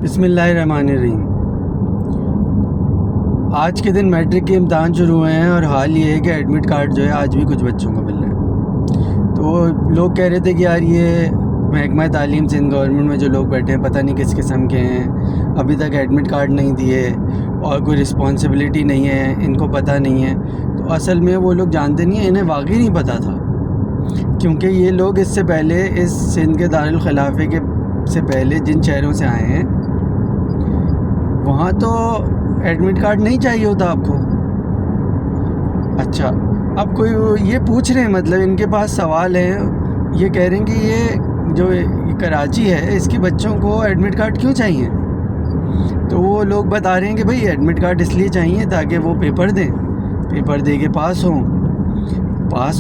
بسم اللہ الرحمن الرحیم۔ آج کے دن میٹرک کے امتحان شروع ہوئے ہیں اور حال یہ ہے کہ ایڈمٹ کارڈ جو ہے آج بھی کچھ بچوں کو مل رہے ہیں۔ تو لوگ کہہ رہے تھے کہ یار یہ محکمہ تعلیم سندھ گورنمنٹ میں جو لوگ بیٹھے ہیں پتہ نہیں کس قسم کے ہیں، ابھی تک ایڈمٹ کارڈ نہیں دیے اور کوئی رسپانسبلٹی نہیں ہے، ان کو پتہ نہیں ہے۔ تو اصل میں وہ لوگ جانتے نہیں ہیں، انہیں واقعی نہیں پتہ تھا، کیونکہ یہ لوگ اس سے پہلے اس سندھ کے دارالخلافے کے سے پہلے جن شہروں سے آئے ہیں وہاں تو ایڈمٹ کارڈ نہیں چاہیے ہوتا آپ کو۔ اچھا، اب کوئی یہ پوچھ رہے ہیں، مطلب ان کے پاس سوال ہے، یہ کہہ رہے ہیں کہ یہ جو کراچی ہے اس کے بچوں کو ایڈمٹ کارڈ کیوں چاہیے؟ تو وہ لوگ بتا رہے ہیں کہ بھائی ایڈمٹ کارڈ اس لیے چاہیے تاکہ وہ پیپر دیں، پیپر دے کے پاس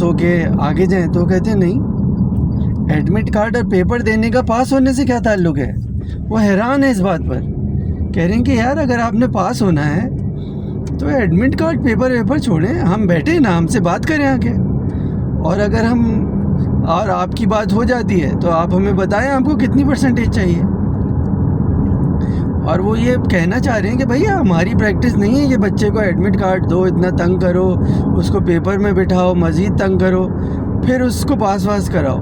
ہو کے آگے جائیں۔ تو کہتے ہیں نہیں، ایڈمٹ کارڈ اور پیپر دینے کا پاس ہونے سے کیا تعلق ہے؟ وہ حیران ہے اس بات پر، کہہ رہے ہیں کہ یار اگر آپ نے پاس ہونا ہے تو ایڈمٹ کارڈ پیپر چھوڑیں، ہم بیٹھے نا، ہم سے بات کریں آ کے، اور اگر اور آپ کی بات ہو جاتی ہے تو آپ ہمیں بتائیں آپ کو کتنی پرسنٹیج چاہیے۔ اور وہ یہ کہنا چاہ رہے ہیں کہ بھئی ہماری پریکٹس نہیں ہے کہ بچے کو ایڈمٹ کارڈ دو، اتنا تنگ کرو، اس کو پیپر میں بٹھاؤ، مزید تنگ کرو، پھر اس کو پاس کراؤ،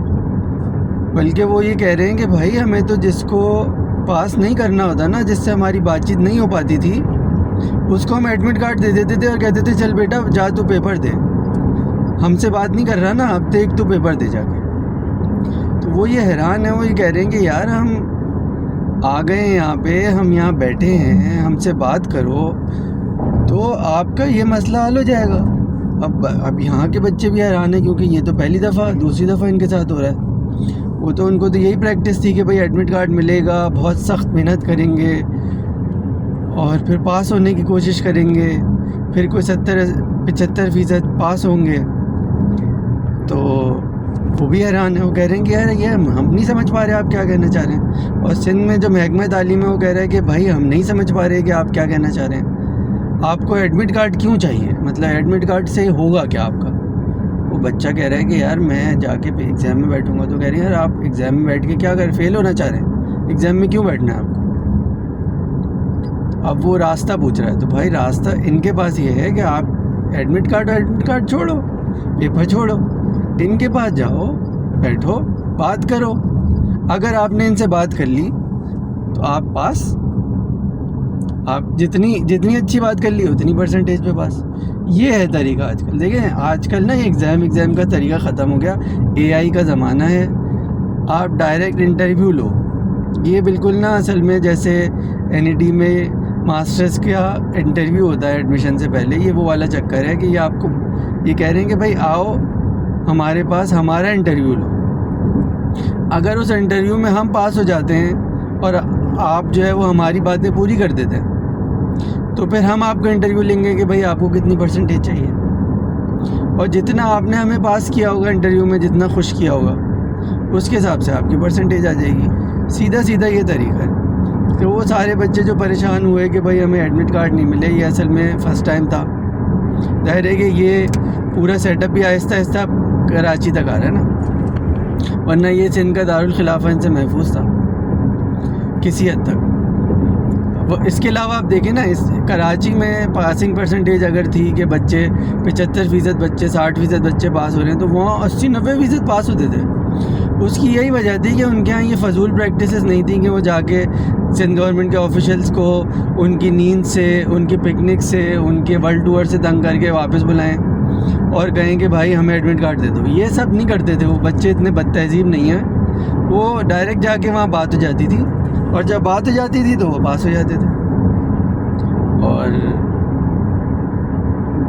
بلکہ وہ یہ کہہ رہے ہیں کہ بھائی ہمیں تو جس کو پاس نہیں کرنا ہوتا نا، جس سے ہماری بات چیت نہیں ہو پاتی تھی، اس کو ہم ایڈمٹ کارڈ دے دیتے تھے اور کہتے تھے چل بیٹا جا تو پیپر دے، ہم سے بات نہیں کر رہا نا، اب دیکھ تو پیپر دے جا کے۔ تو وہ یہ حیران ہیں، وہ یہ کہہ رہے ہیں کہ یار ہم آ گئے ہیں یہاں پہ، ہم یہاں بیٹھے ہیں، ہم سے بات کرو تو آپ کا یہ مسئلہ حل ہو جائے گا۔ اب یہاں کے بچے بھی حیران ہیں، کیونکہ یہ تو پہلی دفعہ دوسری دفعہ ان کے ساتھ ہو رہا ہے۔ وہ تو ان کو تو یہی پریکٹس تھی کہ بھئی ایڈمٹ کارڈ ملے گا، بہت سخت محنت کریں گے اور پھر پاس ہونے کی کوشش کریں گے، پھر کوئی 70-75% پاس ہوں گے۔ تو وہ بھی حیران ہیں، وہ کہہ رہے ہیں کہ یار یہ ہم نہیں سمجھ پا رہے آپ کیا کہنا چاہ رہے ہیں، اور سندھ میں جو محکمہ تعلیم ہے وہ کہہ رہا ہے کہ بھائی ہم نہیں سمجھ پا رہے کہ آپ کیا کہنا چاہ رہے ہیں، آپ کو ایڈمٹ کارڈ کیوں چاہیے، مطلب ایڈمٹ کارڈ سے ہوگا کیا آپ کا؟ وہ بچہ کہہ رہا ہے کہ یار میں جا کے ایگزام میں بیٹھوں گا۔ تو کہہ رہے ہیں یار آپ ایگزام میں بیٹھ کے کیا فیل ہونا چاہ رہے ہیں، ایگزام میں کیوں بیٹھنا ہے آپ کو؟ اب وہ راستہ پوچھ رہا ہے، تو بھائی راستہ ان کے پاس یہ ہے کہ آپ ایڈمٹ کارڈ چھوڑو، پیپر چھوڑو، ان کے پاس جاؤ، بیٹھو، بات کرو، اگر آپ نے ان سے بات کر لی تو آپ پاس، آپ جتنی اچھی بات کر لی اتنی پرسنٹیج پہ پاس۔ یہ ہے طریقہ آج کل۔ دیکھیں آج کل نا ایگزام کا طریقہ ختم ہو گیا، AI کا زمانہ ہے، آپ ڈائریکٹ انٹرویو لو۔ یہ بالکل نا اصل میں جیسے NET میں ماسٹرز کا انٹرویو ہوتا ہے ایڈمیشن سے پہلے، یہ وہ والا چکر ہے کہ یہ آپ کو یہ کہہ رہے ہیں کہ بھائی آؤ ہمارے پاس، ہمارا انٹرویو لو، اگر اس انٹرویو میں ہم پاس ہو جاتے ہیں اور آپ جو ہے وہ ہماری باتیں پوری کر دیتے ہیں تو پھر ہم آپ کا انٹرویو لیں گے کہ بھائی آپ کو کتنی پرسنٹیج چاہیے، اور جتنا آپ نے ہمیں پاس کیا ہوگا انٹرویو میں، جتنا خوش کیا ہوگا اس کے حساب سے آپ کی پرسنٹیج آ جائے گی۔ سیدھا یہ طریقہ ہے۔ تو وہ سارے بچے جو پریشان ہوئے کہ بھائی ہمیں ایڈمٹ کارڈ نہیں ملے، یہ اصل میں فرسٹ ٹائم تھا، ظاہر ہے کہ یہ پورا سیٹ اپ بھی آہستہ کراچی تک آ رہا ہے نا، ورنہ یہ سندھ کا دارالخلافہ ان سے محفوظ تھا کسی حد تک۔ اس کے علاوہ آپ دیکھیں نا، اس کراچی میں پاسنگ پرسنٹیج اگر تھی کہ بچے 75% بچے، 60% بچے پاس ہو رہے ہیں، تو وہاں 80-90% پاس ہوتے تھے۔ اس کی یہی وجہ تھی کہ ان کے یہاں یہ فضول پریکٹسز نہیں تھیں کہ وہ جا کے سندھ گورنمنٹ کے آفیشلز کو ان کی نیند سے، ان کی پکنک سے، ان کے ورلڈ ٹور سے تنگ کر کے واپس بلائیں اور کہیں کہ بھائی ہمیں ایڈمٹ کارڈ دے دو۔ یہ سب نہیں کرتے تھے، وہ بچے اتنے بد تہذیب نہیں ہیں، وہ ڈائریکٹ جا کے وہاں بات ہو جاتی تھی، اور جب بات ہو جاتی تھی تو وہ پاس ہو جاتے تھے، اور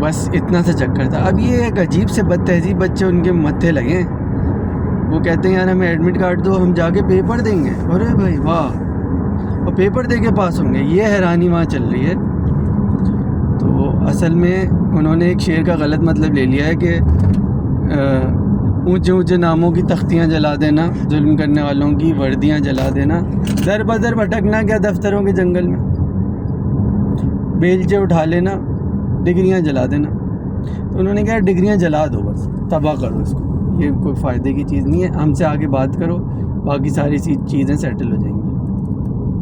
بس اتنا سا چکر تھا۔ اب یہ ایک عجیب سے بد تہذیب بچے ان کے متھے لگے، وہ کہتے ہیں یار ہمیں ایڈمٹ کارڈ دو، ہم جا کے پیپر دیں گے، ارے بھائی واہ، اور پیپر دے کے پاس ہوں گے۔ یہ حیرانی وہاں چل رہی ہے۔ تو اصل میں انہوں نے ایک شعر کا غلط مطلب لے لیا ہے کہ اونچے ناموں کی تختیاں جلا دینا، ظلم کرنے والوں کی وردیاں جلا دینا، در بدر بھٹکنا کیا دفتروں کے جنگل میں، بیلچے اٹھا لینا، ڈگریاں جلا دینا۔ تو انہوں نے کہا ڈگریاں جلا دو، بس تباہ کرو اس کو، یہ کوئی فائدے کی چیز نہیں ہے، ہم سے آگے بات کرو، باقی ساری چیزیں سیٹل ہو جائیں گی۔